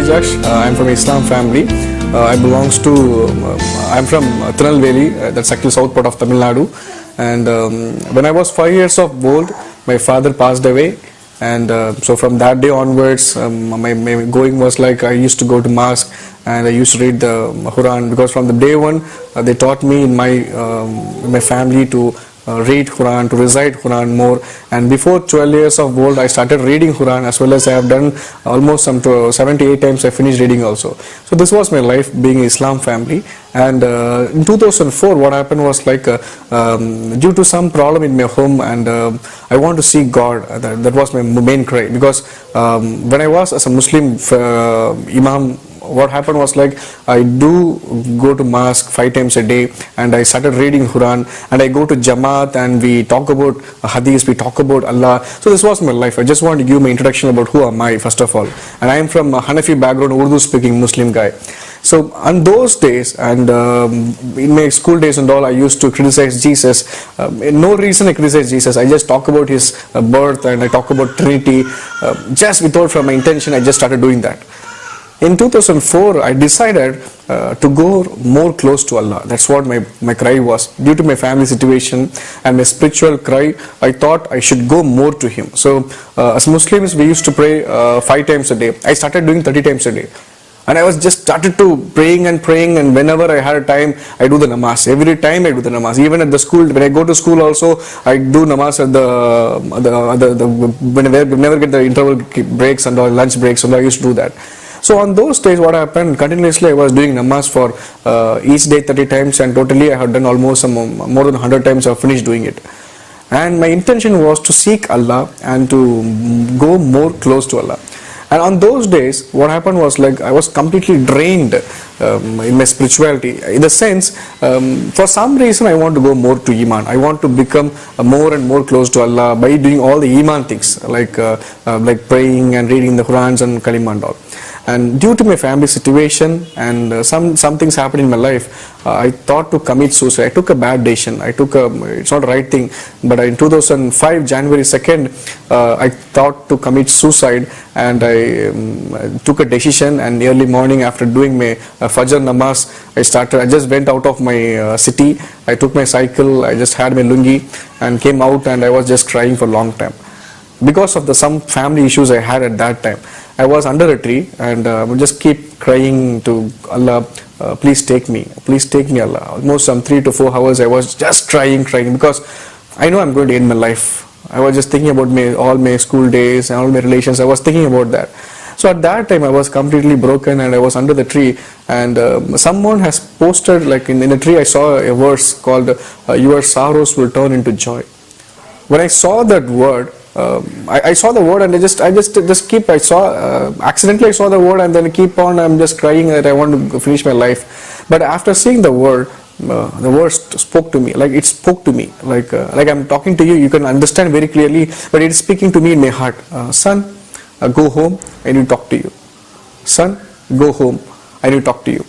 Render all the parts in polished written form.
Jash. I'm from Islam family. I belongs to. I'm from Tirunelveli. That's actually south part of Tamil Nadu. And when I was 5 years of old, my father passed away. And so from that day onwards, my going was like I used to go to mosque and I used to read the Quran, because from the day one they taught me in my family to read Quran, to recite Quran more. And before 12 years of old, I started reading Quran, as well as I have done almost some 78 times I finished reading also. So this was my life being Islam family. And in 2004, what happened was like due to some problem in my home, and I want to see God. That was my main cry, because when I was as a Muslim Imam, what happened was like I do go to mosque 5 times a day, and I started reading Quran, and I go to Jamaat, and we talk about Hadith, we talk about Allah. So this was my life. I just want to give my introduction about who am I first of all. And I am from a Hanafi background, Urdu speaking Muslim guy. So on those days, and in my school days and all, I used to criticize Jesus. No reason I criticize Jesus. I just talk about his birth, and I talk about Trinity. Just without from my intention, I just started doing that. In 2004, I decided to go more close to Allah. That's what my cry was. Due to my family situation and my spiritual cry, I thought I should go more to Him. So as Muslims, we used to pray 5 times a day. I started doing 30 times a day. And I was just started to praying, and whenever I had a time, I do the namaz. Every time I do the namaz. Even at the school, when I go to school also, I do namaz at whenever get the interval breaks and all, lunch breaks, and I used to do that. So on those days, what happened, continuously I was doing namaz for each day 30 times, and totally I have done almost more than 100 times I have finished doing it. And my intention was to seek Allah and to go more close to Allah. And on those days, what happened was like I was completely drained in my spirituality. In the sense, for some reason I want to go more to Iman. I want to become more and more close to Allah by doing all the Iman things, like praying and reading the Qurans and Kalima and all. And due to my family situation and some things happened in my life, I thought to commit suicide. I took a bad decision. It's not the right thing, but in 2005, January 2nd, I thought to commit suicide, and I took a decision. And early morning, after doing my Fajr namaz, I just went out of my city. I took my cycle, I just had my lungi and came out, and I was just crying for a long time because of some family issues I had at that time. I was under a tree, and I would just keep crying to Allah, please take me, Allah. Almost some 3 to 4 hours I was just crying, because I know I'm going to end my life. I was just thinking about all my school days and all my relations. I was thinking about that. So at that time I was completely broken, and I was under the tree, and someone has posted, like in the tree I saw a verse called your sorrows will turn into joy. When I saw that word, I saw the word, and accidentally I saw the word, and then I'm just crying that I want to finish my life. But after seeing the word spoke to me, like it spoke to me, like I'm talking to you, you can understand very clearly, but it's speaking to me in my heart. Son, go home, I need to talk to you. Son, go home, I need to talk to you.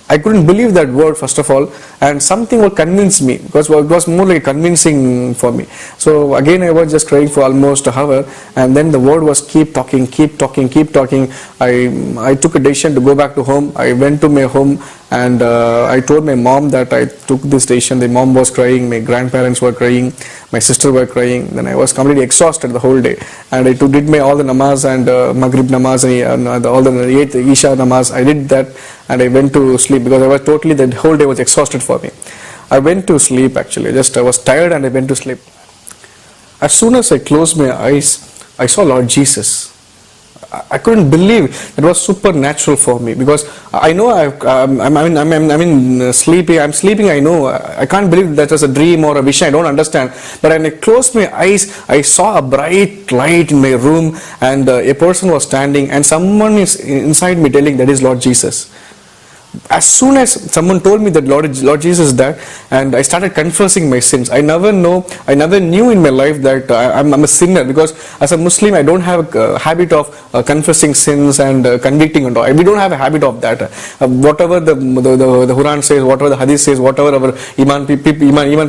I couldn't believe that word, first of all, and something would convince me, because it was more like convincing for me. So again I was just crying for almost an hour, and then the word was keep talking. I took a decision to go back to home. I went to my home, and I told my mom that I took this decision. The mom was crying, my grandparents were crying, my sister were crying. Then I was completely exhausted the whole day, and I did all the namaz and Maghrib namaz and all the Isha namaz. I did that, and I went to sleep, because I was totally, the whole day was exhausted for me. I went to sleep actually. I was tired, and I went to sleep. As soon as I closed my eyes, I saw Lord Jesus. I couldn't believe. It was supernatural for me, because I know I'm sleeping. I know I can't believe that was a dream or a vision. I don't understand. But when I closed my eyes, I saw a bright light in my room, and a person was standing, and someone is inside me telling that is Lord Jesus. As soon as someone told me that Lord Jesus is there, and I started confessing my sins. I never knew in my life that I'm a sinner, because as a Muslim I don't have a habit of confessing sins and convicting and all. We don't have a habit of that. Whatever the Quran says, whatever the Hadith says, whatever our Iman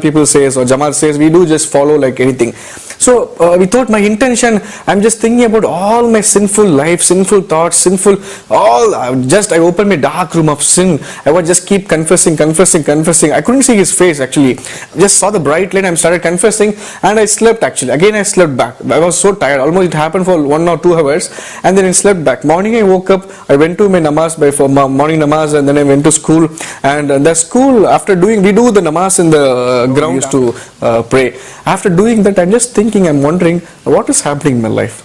people says or Jamaat says, we do just follow like anything. So without my intention, I'm just thinking about all my sinful life, sinful thoughts, sinful, I opened my dark room of sin. I would just keep confessing. I couldn't see his face actually. Just saw the bright light, I started confessing, and I slept actually. Again I slept back. I was so tired, almost it happened for 1 or 2 hours, and then I slept back. Morning I woke up, I went to my namaz for morning namaz, and then I went to school. And the school, after we do the namaz in the ground, used to pray. After doing that, I'm just thinking, I'm wondering what is happening in my life.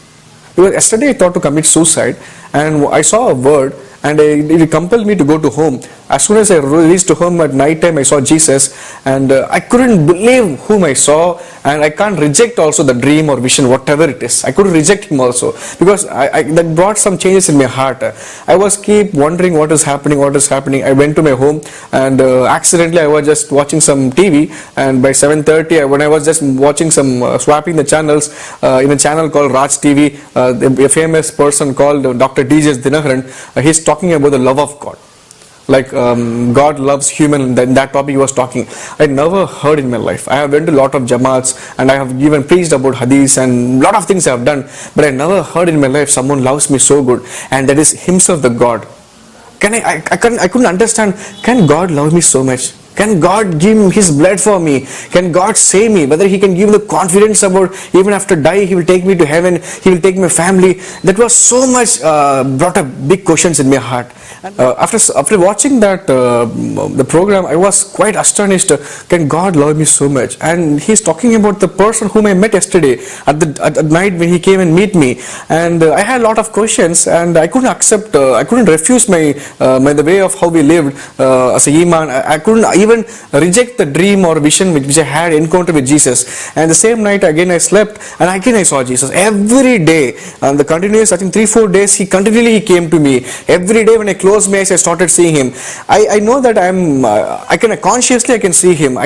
Because yesterday I thought to commit suicide, and I saw a word, and it compelled me to go to home. As soon as I reached home at night time, I saw Jesus, and I couldn't believe whom I saw, and I can't reject also the dream or vision, whatever it is. I couldn't reject him also, because that brought some changes in my heart. I was keep wondering what is happening. I went to my home, and accidentally I was just watching some TV, and by 7:30, when I was just watching some, swapping the channels, in a channel called Raj TV, a famous person called Dr. D.J. Dinaharan, he's talking about the love of God. Like God loves human, then that topic he was talking. I never heard in my life. I have went to a lot of jamaats, and I have even preached about hadith and lot of things I have done, but I never heard in my life someone loves me so good, and that is himself the God. I couldn't understand, can God love me so much? Can God give his blood for me? Can God save me? Whether he can give the confidence about even after die he will take me to heaven, he will take my family. That was so much brought up big questions in my heart. After watching that the program, I was quite astonished. Can God love me so much? And he's talking about the person whom I met yesterday at night when he came and meet me. And I had a lot of questions, and I couldn't accept, I couldn't refuse the way of how we lived as a iman. I couldn't even reject the dream or vision which I had encountered with Jesus. And the same night again I slept, and again I saw Jesus every day. And the continuous, I think 3-4 days, he continually came to me. Every day when I closed my eyes, I started seeing him. I know that I can consciously see him.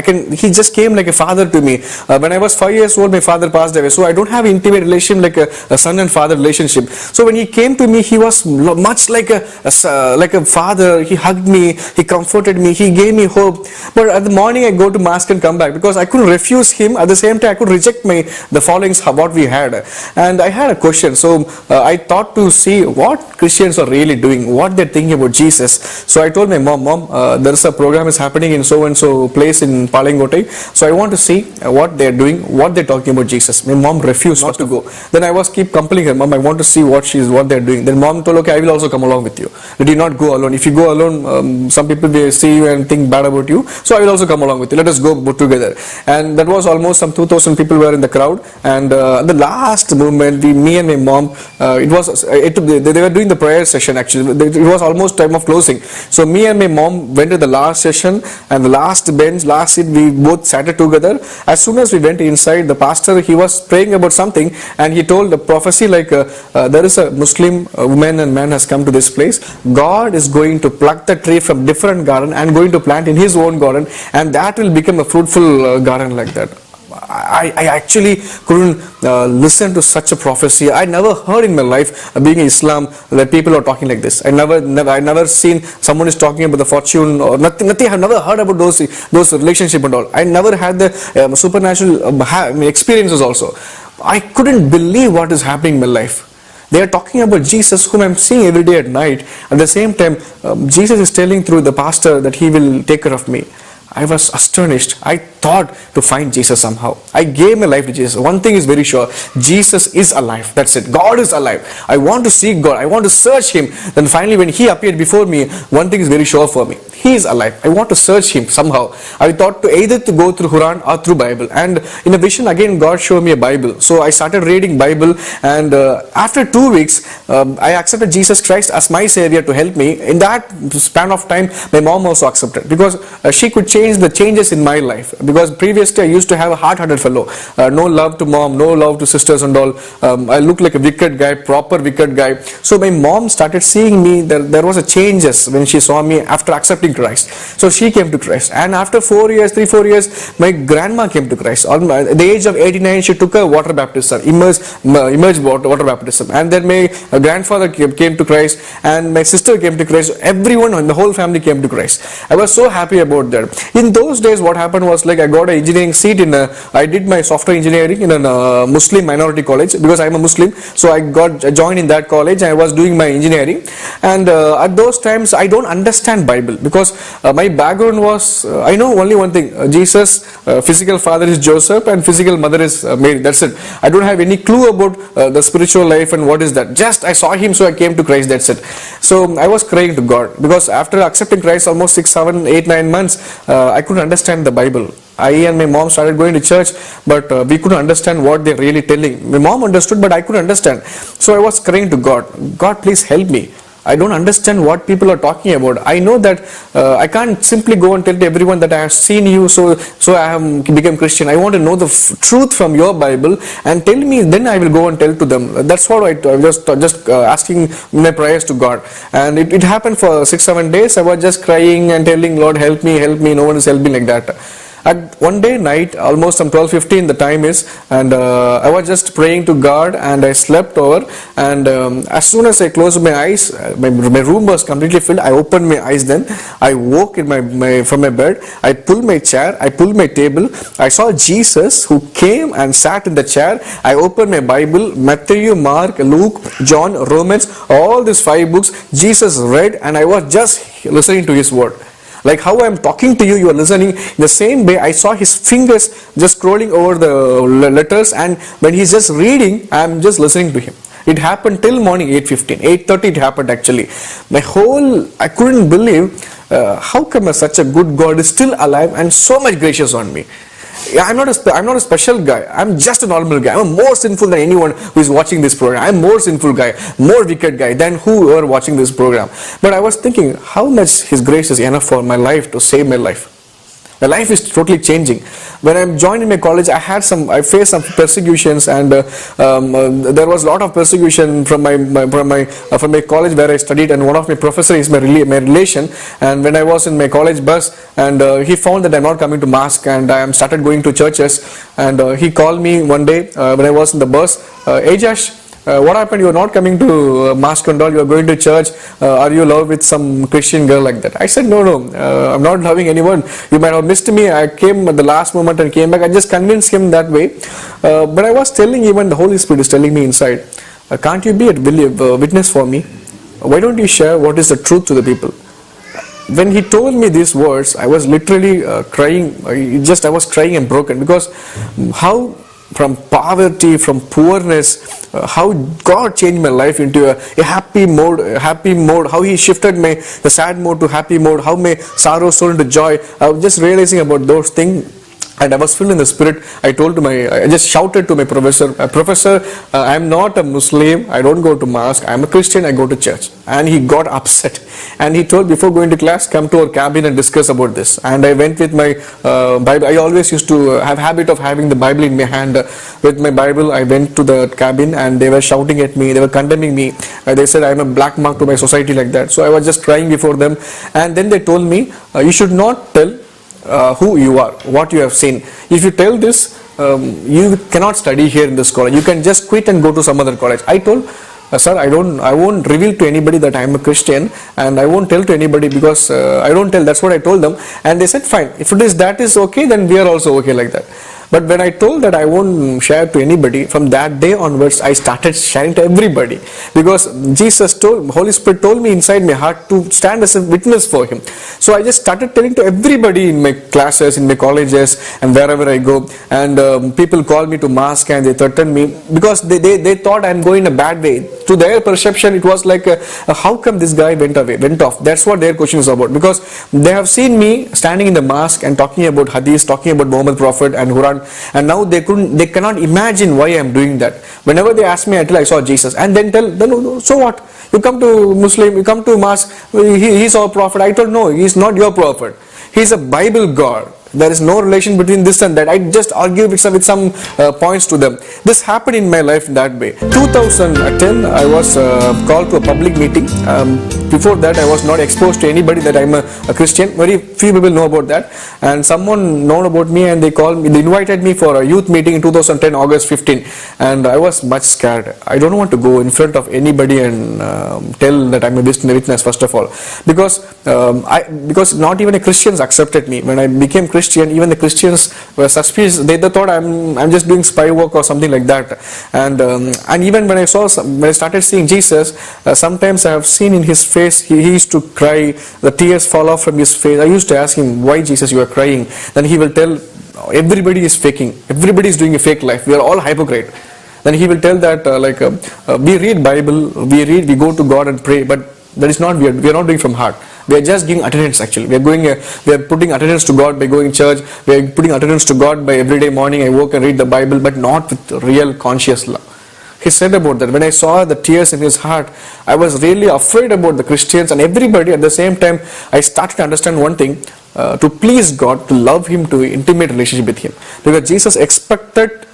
He just came like a father to me. When I was 5 years old, my father passed away, so I don't have intimate relationship like a son and father relationship. So when he came to me, he was much like a father. He hugged me, he comforted me, he gave me hope. But at the morning I go to mosque and come back, because I couldn't refuse him. At the same time I could reject the followings what we had. And I had a question, so I thought to see what Christians are really doing, what they're thinking about Jesus. So I told my mom, there is a program is happening in so and so place in Palangotai, so I want to see what they're doing, what they're talking about Jesus. My mom refused not to go. Then I was keep compelling her, Mom, I want to see what they're doing. Then mom told, okay, I will also come along with you. Did you not go alone? If you go alone, some people will see you and think bad about you, so I will also come along with you. Let us go together. And that was almost some 2,000 people were in the crowd. And at the last moment, me and my mom, they were doing the prayer session actually. It was almost time of closing. So me and my mom went to the last session, and the last bench, last seat, we both sat together. As soon as we went inside, the pastor, he was praying about something, and he told the prophecy like there is a Muslim woman and man has come to this place. God is going to pluck the tree from different garden and going to plant in his own garden, and that will become a fruitful garden like that. I actually couldn't listen to such a prophecy. I never heard in my life, being in Islam, that people are talking like this. I never seen someone is talking about the fortune or nothing. I have never heard about those relationship and all. I never had the supernatural experiences also. I couldn't believe what is happening in my life. They are talking about Jesus, whom I'm seeing every day at night. At the same time, Jesus is telling through the pastor that he will take care of me. I was astonished. I thought to find Jesus somehow. I gave my life to Jesus. One thing is very sure, Jesus is alive. That's it. God is alive. I want to seek God. I want to search him. Then finally when he appeared before me, one thing is very sure for me. He is alive. I want to search him somehow. I thought to either to go through Quran or through Bible. And in a vision again, God showed me a Bible. So I started reading Bible, and after 2 weeks, I accepted Jesus Christ as my savior to help me. In that span of time, my mom also accepted, because she could change the changes in my life. Because previously I used to have a hard-hearted fellow, no love to mom, no love to sisters and all. I looked like a wicked guy, proper wicked guy. So my mom started seeing me. There was a changes when she saw me after accepting accepting Christ. So she came to Christ, and after 3-4 years, my grandma came to Christ. At the age of 89, she took a water baptism, immersed water baptism, and then my grandfather came to Christ, and my sister came to Christ. Everyone in the whole family came to Christ. I was so happy about that. In those days, what happened was, like, I got an engineering seat I did my software engineering in a Muslim minority college, because I'm a Muslim. So I joined in that college. I was doing my engineering, and at those times I don't understand Bible, because my background was I know only one thing: Jesus, physical father is Joseph, and physical mother is Mary. That's it. I don't have any clue about the spiritual life and what is that. Just I saw him, so I came to Christ. That's it. So I was crying to God, because after accepting Christ almost 6, 7, 8, 9 months, I couldn't understand the Bible. I and my mom started going to church, but we couldn't understand what they're really telling. My mom understood, but I couldn't understand. So I was crying to God, God, please help me. I don't understand what people are talking about. I know that I can't simply go and tell to everyone that I have seen you, so I have become Christian. I want to know the truth from your Bible, and tell me, then I will go and tell to them. That's what I was just asking my prayers to God. And it happened for 6-7 days. I was just crying and telling, Lord, help me, no one is helping, like that. At one day night, almost some 12:15 the time is, and I was just praying to God, and I slept over, and as soon as I closed my eyes, my room was completely filled. I opened my eyes, then I woke in from my bed. I pulled my chair, I pulled my table. I saw Jesus, who came and sat in the chair. I opened my Bible, Matthew, Mark, Luke, John, Romans, all these 5 books Jesus read, and I was just listening to his word. Like how I am talking to you, you are listening. In the same way, I saw his fingers just scrolling over the letters, and when he's just reading, I am just listening to him. It happened till morning 8:15, 8:30 it happened actually. I couldn't believe how come such a good God is still alive and so much gracious on me. I'm not a special guy. I'm just a normal guy. I'm more sinful than anyone who is watching this program. I'm more sinful guy, more wicked guy than whoever watching this program. But I was thinking, how much His grace is enough for my life to save my life. My life is totally changing. When I joined in my college, I faced some persecutions, and there was a lot of persecution from my college where I studied, and one of my professors is my relation. And when I was in my college bus, and he found that I'm not coming to mosque, and I started going to churches, and he called me one day when I was in the bus, "Hey Josh, what happened? You're not coming to mosque and all, you're going to church. Are you in love with some Christian girl?" like that. I said, no, I'm not loving anyone. You might have missed me. I came at the last moment and came back. I just convinced him that way. But I was telling, even the Holy Spirit is telling me inside, can't you be a witness for me? Why don't you share what is the truth to the people? When he told me these words, I was literally crying. I was crying and broken, because how from poverty, from poorness, how God changed my life into a happy mode, how He shifted the sad mode to happy mode, how my sorrow turned into joy. I was just realizing about those things, and I was filled in the Spirit. I just shouted to my professor, "Professor, I am not a Muslim, I don't go to mosque, I am a Christian, I go to church." And he got upset, and he told, before going to class, come to our cabin and discuss about this. And I went with my Bible. I always used to have habit of having the Bible in my hand. With my Bible, I went to the cabin, and they were shouting at me, they were condemning me. They said I am a black mark to my society, like that. So I was just crying before them, and then they told me, you should not tell who you are, what you have seen. If you tell this, you cannot study here in this college. You can just quit and go to some other college. I told, sir, I won't reveal to anybody that I am a Christian, and I won't tell to anybody, because I don't tell. That's what I told them. And they said, fine, if that is okay, then we are also okay, like that. But when I told that I won't share to anybody, from that day onwards, I started sharing to everybody, because Holy Spirit told me inside my heart to stand as a witness for Him. So I just started telling to everybody in my classes, in my colleges, and wherever I go. And people call me to mosque, and they threaten me, because they thought I'm going a bad way. To their perception, it was like, how come this guy went off? That's what their question is about, because they have seen me standing in the mosque and talking about Hadith, talking about Muhammad Prophet and Quran. And now they cannot imagine why I am doing that. Whenever they ask me, I tell I saw Jesus, and then tell, no, so what? You come to Muslim, you come to mosque, he's our prophet. I told, no, he's not your prophet. He's a Bible God. There is no relation between this and that. I just argue with some points to them. This happened in my life in that way. 2010, I was called to a public meeting. Before that, I was not exposed to anybody that I'm a Christian. Very few people know about that. And someone known about me, and they invited me for a youth meeting in 2010, August 15. And I was much scared. I don't want to go in front of anybody and tell that I'm a witness, first of all. Because not even the Christians accepted me. When I became Christian, even the Christians were suspicious. They thought I'm just doing spy work or something like that. And even when I started seeing Jesus, sometimes I have seen in his face, he used to cry. The tears fall off from his face. I used to ask him, why Jesus you are crying? Then he will tell, everybody is faking. Everybody is doing a fake life. We are all hypocrite. Then he will tell that we read Bible, we go to God and pray, but that is not, we are not doing from heart. We are just giving attendance actually. We are putting attendance to God by going to church. We are putting attendance to God by every day morning I woke and read the Bible, but not with real conscious love. He said about that. When I saw the tears in his heart, I was really afraid about the Christians and everybody. At the same time, I started to understand one thing, to please God, to love him, to intimate relationship with him. Because Jesus expected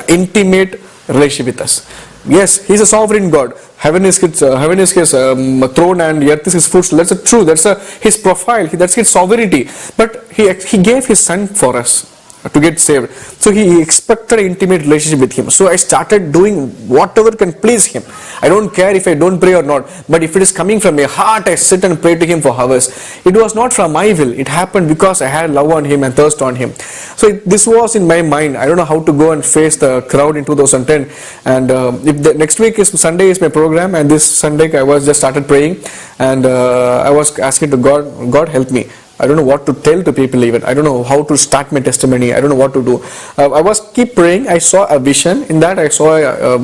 intimate relationship with us. Yes, he's a sovereign God. Heaven is his throne and earth is his footstool. That's true. That's his profile. That's his sovereignty. But he gave his son for us to get saved. So he expected an intimate relationship with him. So I started doing whatever can please him. I don't care if I don't pray or not. But if it is coming from my heart, I sit and pray to him for hours. It was not from my will. It happened because I had love on him and thirst on him. So this was in my mind. I don't know how to go and face the crowd in 2010. And if the next week is Sunday is my program, and this Sunday I was just started praying, and I was asking to God help me. I don't know what to tell to people even. I don't know how to start my testimony. I don't know what to do. I was keep praying. I saw a vision. In that I saw a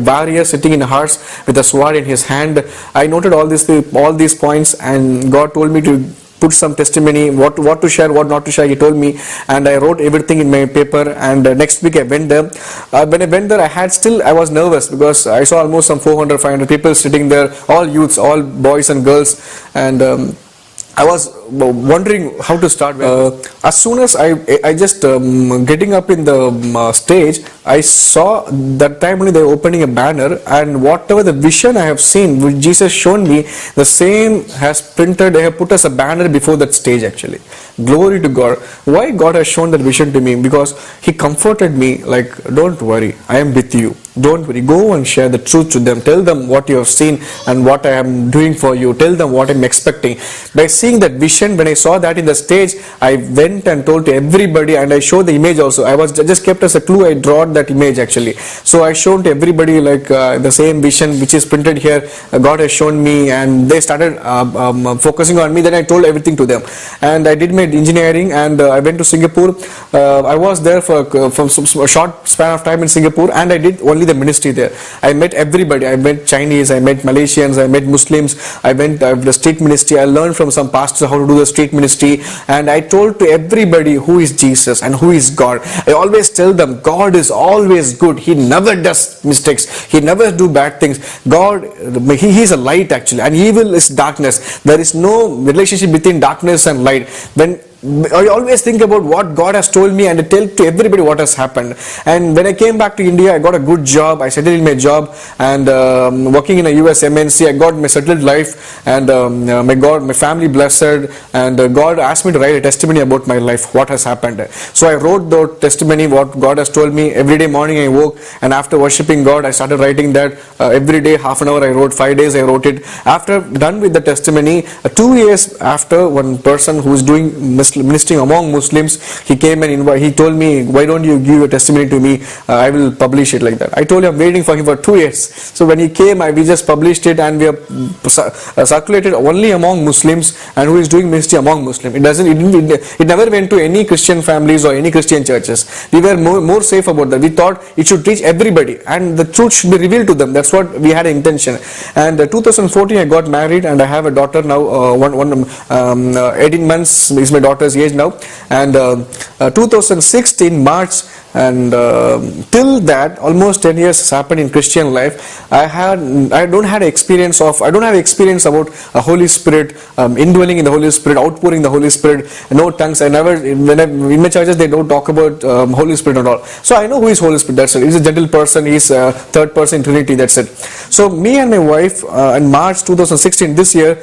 warrior sitting in a horse with a sword in his hand. I noted all these points, and God told me to put some testimony, what to share, what not to share. He told me, and I wrote everything in my paper. And next week I went there. When I went there, I was nervous because I saw almost some 400-500 people sitting there, all youths, all boys and girls, and I was wondering how to start. As soon as I just getting up in the stage, I saw that time only they were opening a banner, and whatever the vision I have seen, which Jesus shown me, the same has printed. They have put as a banner before that stage actually. Glory to God. Why God has shown that vision to me? Because he comforted me, like, don't worry, I am with you. Don't worry, go and share the truth to them. Tell them what you have seen and what I am doing for you. Tell them what I am expecting. By seeing that vision, when I saw that in the stage, I went and told to everybody, and I showed the image also. I was just kept as a clue. I drawn that image actually. So I showed to everybody like the same vision which is printed here. God has shown me, and they started focusing on me. Then I told everything to them, and I did my engineering, and I went to Singapore. I was there for a short span of time in Singapore, and I did only the ministry there. I met everybody. I met Chinese, I met Malaysians, I met Muslims. I went the street ministry. I learned from some pastors how to do the street ministry, and I told to everybody who is Jesus and who is God. I always tell them God is always good. He never does mistakes. He never do bad things. God, he is a light actually, and evil is darkness. There is no relationship between darkness and light. When I always think about what God has told me, and I tell to everybody what has happened. And when I came back to India, I got a good job. I settled in my job, and working in a US MNC, I got my settled life, and my family blessed, and God asked me to write a testimony about my life, what has happened. So I wrote the testimony, what God has told me. Every day morning I woke, and after worshiping God, I started writing that. Every day, half an hour I wrote, 5 days I wrote it. After done with the testimony, 2 years after, one person who is doing ministering among Muslims, he came and he told me, why don't you give a testimony to me? I will publish it like that. I told him I'm waiting for him for 2 years. So when he came, we just published it, and we have circulated only among Muslims, and who is doing ministry among Muslims. It never went to any Christian families or any Christian churches. We were more safe about that. We thought it should reach everybody, and the truth should be revealed to them. That's what we had an intention. And 2014 I got married, and I have a daughter now. 18 months is my daughter. daughter's age now, and 2016 March, and till that almost 10 years has happened in Christian life. I don't have experience about a Holy Spirit, indwelling in the Holy Spirit, outpouring the Holy Spirit, no tongues. In my churches they don't talk about Holy Spirit at all. So I know who is Holy Spirit, that's it. He's a gentle person, he's a third person Trinity, that's it. So me and my wife in March 2016, this year,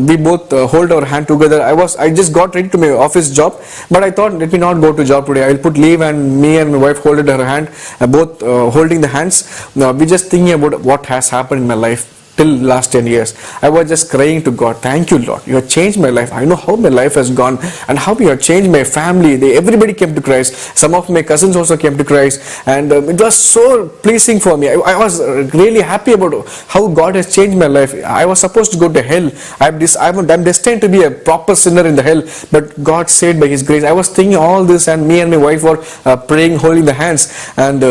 we both hold our hand together. I just got ready to my office job, but I thought, let me not go to job today, I will put leave, and me and my wife holded her hand, both holding the hands. We just thinking about what has happened in my life till last 10 years. I was just crying to God, thank you Lord, you have changed my life. I know how my life has gone and how you have changed my family. Everybody came to Christ. Some of my cousins also came to Christ, and it was so pleasing for me. I was really happy about how God has changed my life. I was supposed to go to hell. I'm destined to be a proper sinner in the hell, but God saved by His grace. I was thinking all this, and me and my wife were praying, holding the hands, and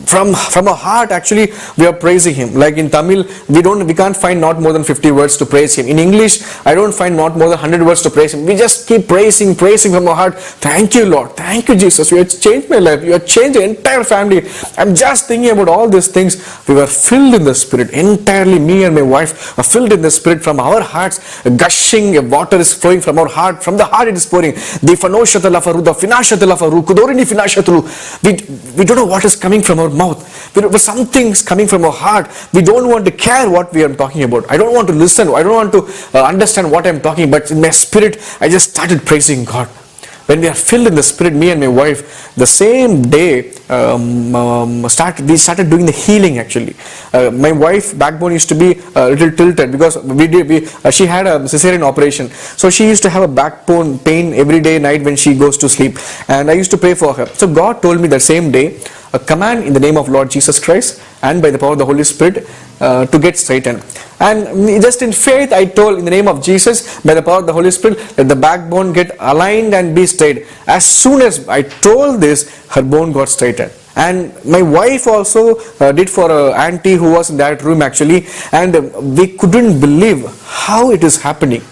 from our heart actually we are praising Him. Like in Tamil, we can't find not more than 50 words to praise Him. In English, I don't find not more than 100 words to praise Him. We just keep praising from our heart. Thank you Lord, thank you Jesus, you have changed my life, you have changed the entire family. I'm just thinking about all these things. We were filled in the Spirit, entirely me and my wife are filled in the Spirit. From our hearts, gushing water is flowing from our heart. From the heart it is pouring. We don't know what is coming from our mouth, but something's coming from our heart. We don't want to care what we are talking about. I don't want to listen. I don't want to understand what I'm talking. But in my spirit, I just started praising God. When we are filled in the Spirit, me and my wife, the same day we started doing the healing. Actually, my wife backbone used to be a little tilted because she had a cesarean operation, so she used to have a backbone pain every day night when she goes to sleep, and I used to pray for her. So God told me that same day, a command in the name of Lord Jesus Christ and by the power of the Holy Spirit to get straightened. And just in faith, I told, in the name of Jesus, by the power of the Holy Spirit, let the backbone get aligned and be straight. As soon as I told this, her bone got straightened. And my wife also did for an auntie who was in that room actually, and we couldn't believe how it is happening.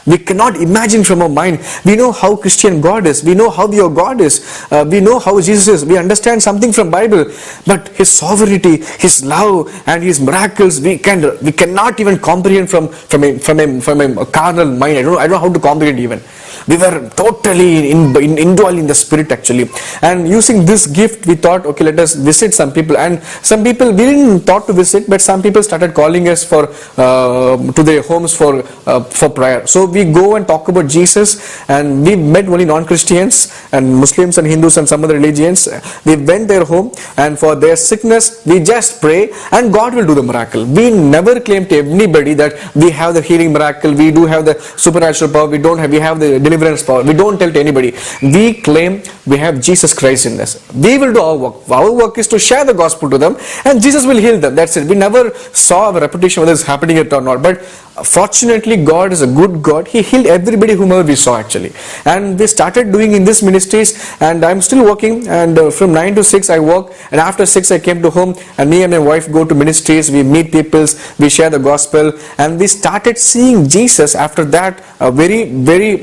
We cannot imagine from our mind. We know how Christian God is. We know how your God is. We know how Jesus is. We understand something from Bible. But His sovereignty, His love and His miracles, we cannot even comprehend from a carnal mind. I don't know how to comprehend even. We were totally indwelled in the Spirit actually. And using this gift, we thought, okay, let us visit some people. And some people, we didn't thought to visit, but some people started calling us to their homes for prayer. So we go and talk about Jesus, and we met only non-Christians and Muslims and Hindus and some other religions. We went their home, and for their sickness, we just pray, and God will do the miracle. We never claim to anybody that we have the healing miracle, we do have the supernatural power, we have the deliverance power. We don't tell to anybody. We claim we have Jesus Christ in us. We will do our work. Our work is to share the gospel to them, and Jesus will heal them. That's it. We never saw a repetition whether it's happening or not. But fortunately, God is a good God. He healed everybody whomever we saw actually. And we started doing in this ministries, and I'm still working, and from 9 to 6 I work, and after 6 I came to home, and me and my wife go to ministries, we meet people, we share the gospel, and we started seeing Jesus after that very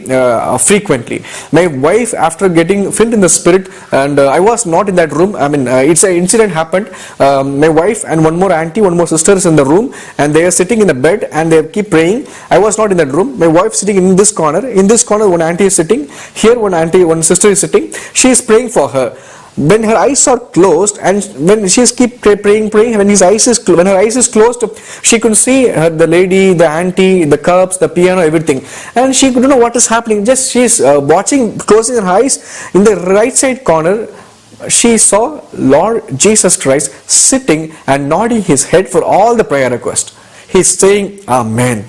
frequently. My wife, after getting filled in the Spirit, and I was not in that room, it's an incident happened. My wife and one more auntie, one more sister is in the room, and they are sitting in the bed and they keep praying. I was not in that room. My wife sitting in this corner. In this corner, one auntie is sitting. Here, one sister is sitting. She is praying for her. When her eyes are closed, and when she keep praying, when her eyes is closed, she could see the lady, the auntie, the cups, the piano, everything, and she couldn't know what is happening. Just she is watching, closing her eyes. In the right side corner, she saw Lord Jesus Christ sitting and nodding His head for all the prayer requests. He's saying, Amen,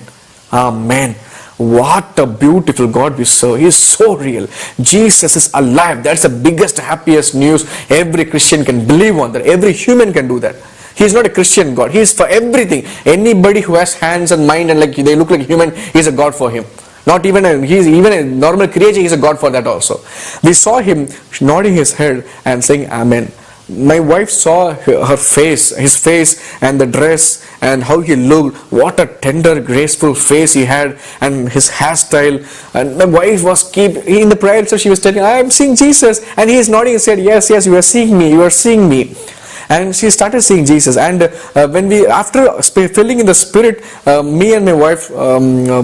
Amen. What a beautiful God we serve. He is so real. Jesus is alive. That's the biggest, happiest news. Every Christian can believe on that. Every human can do that. He is not a Christian God. He is for everything. Anybody who has hands and mind and they look like human, He is a God for him. He is even a normal creature, He is a God for that also. We saw Him nodding His head and saying Amen. my wife saw her face, his face, and the dress, and how he looked. What a tender, graceful face he had, and his hairstyle. And my wife was in the prayer, so she was telling, I am seeing Jesus, and he is nodding and said, yes, yes, you are seeing me, you are seeing me. And she started seeing Jesus. And when we, after filling in the Spirit, me and my wife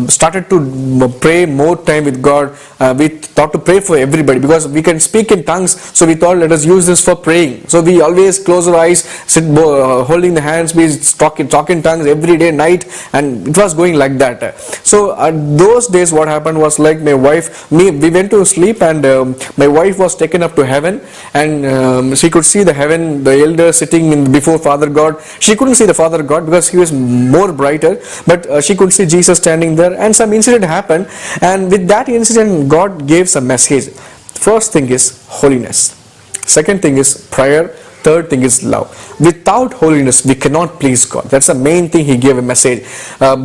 started to pray more time with God. We thought to pray for everybody because we can speak in tongues. So we thought, let us use this for praying. So we always close our eyes, sit holding the hands, we talk in tongues every day, night, and it was going like that. So those days, what happened was like we went to sleep, and my wife was taken up to heaven, and she could see the heaven, the elders sitting before Father God. She couldn't see the Father God because he was more brighter, but she could see Jesus standing there, and some incident happened, and with that incident God gave some message. First thing is holiness, second thing is prayer, third thing is love. Without holiness we cannot please God. That's the main thing he gave a message.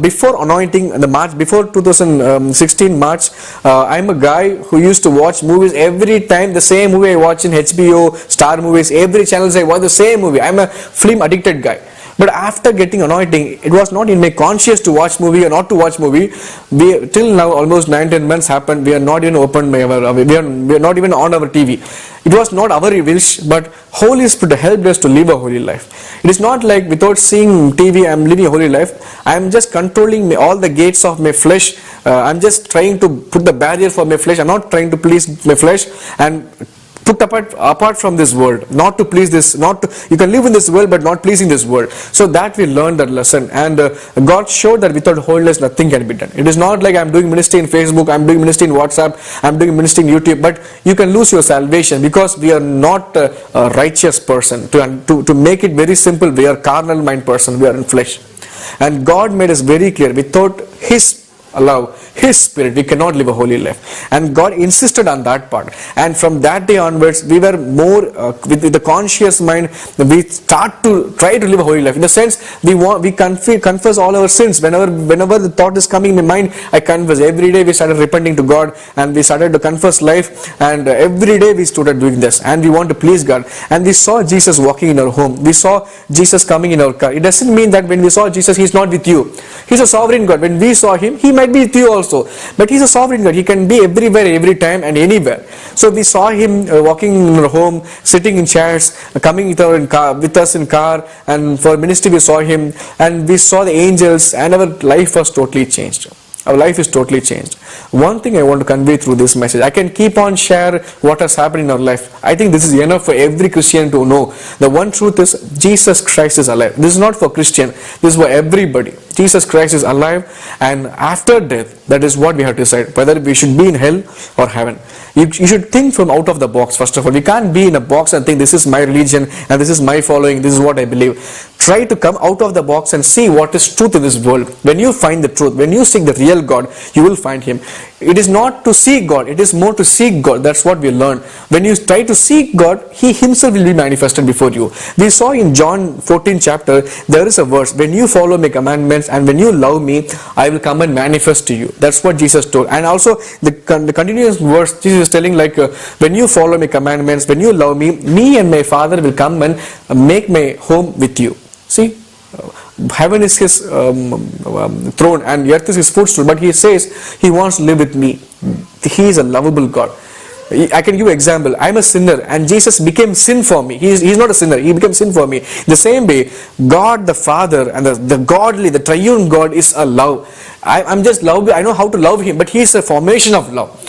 Before anointing, before 2016 March, I'm a guy who used to watch movies every time. The same movie I watch in HBO, Star Movies, every channel I watch the same movie. I'm a film addicted guy. But after getting anointing, it was not in my conscious to watch movie or not to watch movie. Till now, almost 9-10 months happened. We are not even opened we are not even on our TV. It was not our wish, but Holy Spirit helped us to live a holy life. It is not like without seeing TV, I am living a holy life. I am just controlling all the gates of my flesh. I am just trying to put the barrier for my flesh. I am not trying to please my flesh and put apart from this world, not to please this, you can live in this world but not pleasing this world. So that we learned that lesson, and God showed that without holiness nothing can be done. It is not like I'm doing ministry in Facebook, I'm doing ministry in WhatsApp, I'm doing ministry in YouTube, but you can lose your salvation because we are not a righteous person. To make it very simple, we are carnal mind person, we are in flesh, and God made us very clear, without His love, His Spirit, we cannot live a holy life, and God insisted on that part. And from that day onwards, we were more with the conscious mind. We start to try to live a holy life. In the sense, we confess all our sins. Whenever the thought is coming in my mind, I confess. Every day we started repenting to God, and we started to confess life. And every day we started doing this, and we want to please God. And we saw Jesus walking in our home. We saw Jesus coming in our car. It doesn't mean that when we saw Jesus, He's not with you. He's a sovereign God. When we saw Him, He might be with you also, but He's a sovereign God. He can be everywhere, every time, and anywhere. So we saw Him walking in our home, sitting in chairs, coming with us in car, and for ministry we saw Him, and we saw the angels, and our life was totally changed. Our life is totally changed. One thing I want to convey through this message, I can keep on share what has happened in our life. I think this is enough for every Christian to know. The one truth is Jesus Christ is alive. This is not for Christian, this is for everybody. Jesus Christ is alive, and after death, that is what we have to decide, whether we should be in hell or heaven. You should think from out of the box. First of all, we can't be in a box and think this is my religion and this is my following, this is what I believe. Try to come out of the box and see what is truth in this world. When you find the truth, when you seek the real God, you will find Him. It is not to seek God, it is more to seek God. That's what we learn. When you try to seek God, He Himself will be manifested before you. We saw in John 14 chapter, there is a verse, when you follow my commandments and when you love me, I will come and manifest to you. That's what Jesus told. And also the continuous verse, Jesus is telling like, when you follow my commandments, when you love me, me and my Father will come and make my home with you. See, heaven is His throne and earth is His footstool, but He says He wants to live with me. He is a lovable God. I can give an example. I'm a sinner and Jesus became sin for me. He's not a sinner. He became sin for me. The same way, God the Father and the godly, the triune God is a love. I'm just love. I know how to love Him, but He is a formation of love.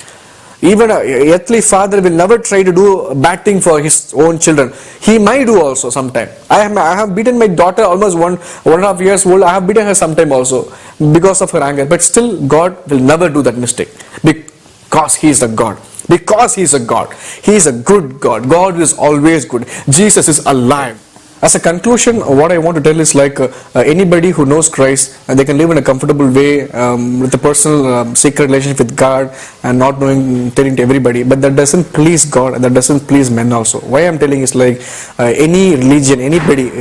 Even an earthly father will never try to do a bad thing for his own children. He might do also sometime. I have beaten my daughter almost 1.5 years old. I have beaten her sometime also because of her anger. But still God will never do that mistake because He is a God. Because He is a God. He is a good God. God is always good. Jesus is alive. As a conclusion, what I want to tell is like anybody who knows Christ, and they can live in a comfortable way with a personal secret relationship with God and not telling to everybody, but that doesn't please God and that doesn't please men also. Why I'm telling is like any religion, anybody,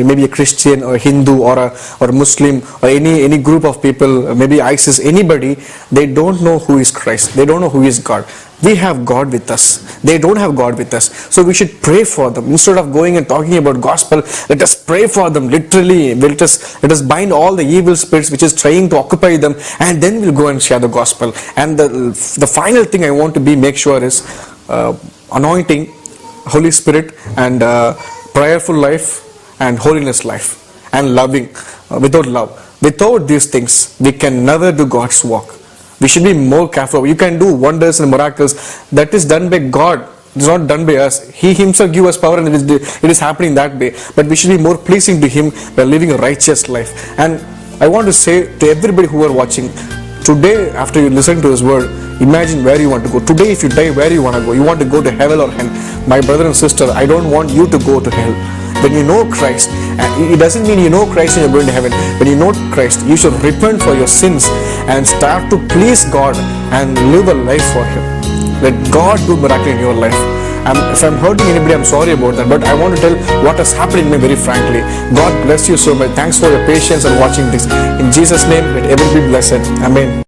maybe a Christian or a Hindu or a Muslim or any group of people, maybe ISIS, anybody, they don't know who is Christ. They don't know who is God. We have God with us. They don't have God with us. So we should pray for them. Instead of going and talking about gospel, let us pray for them. Literally, let us bind all the evil spirits which is trying to occupy them, and then we'll go and share the gospel. And the final thing I want to make sure is anointing, Holy Spirit, and prayerful life, and holiness life, and loving. Without love, without these things, we can never do God's work. We should be more careful. You can do wonders and miracles. That is done by God. It is not done by us. He himself gives us power, and it is happening that way. But we should be more pleasing to him by living a righteous life. And I want to say to everybody who are watching, today after you listen to his word, imagine where you want to go. Today if you die, where you want to go. You want to go to hell or hell. My brother and sister, I don't want you to go to hell. When you know Christ, and it doesn't mean you know Christ and you're going to heaven. When you know Christ, you should repent for your sins and start to please God and live a life for him. Let God do miracle in your life. If I'm hurting anybody, I'm sorry about that, but I want to tell what has happened in me very frankly. God bless you so much. Thanks for your patience and watching this. In Jesus' name, let everyone be blessed. Amen.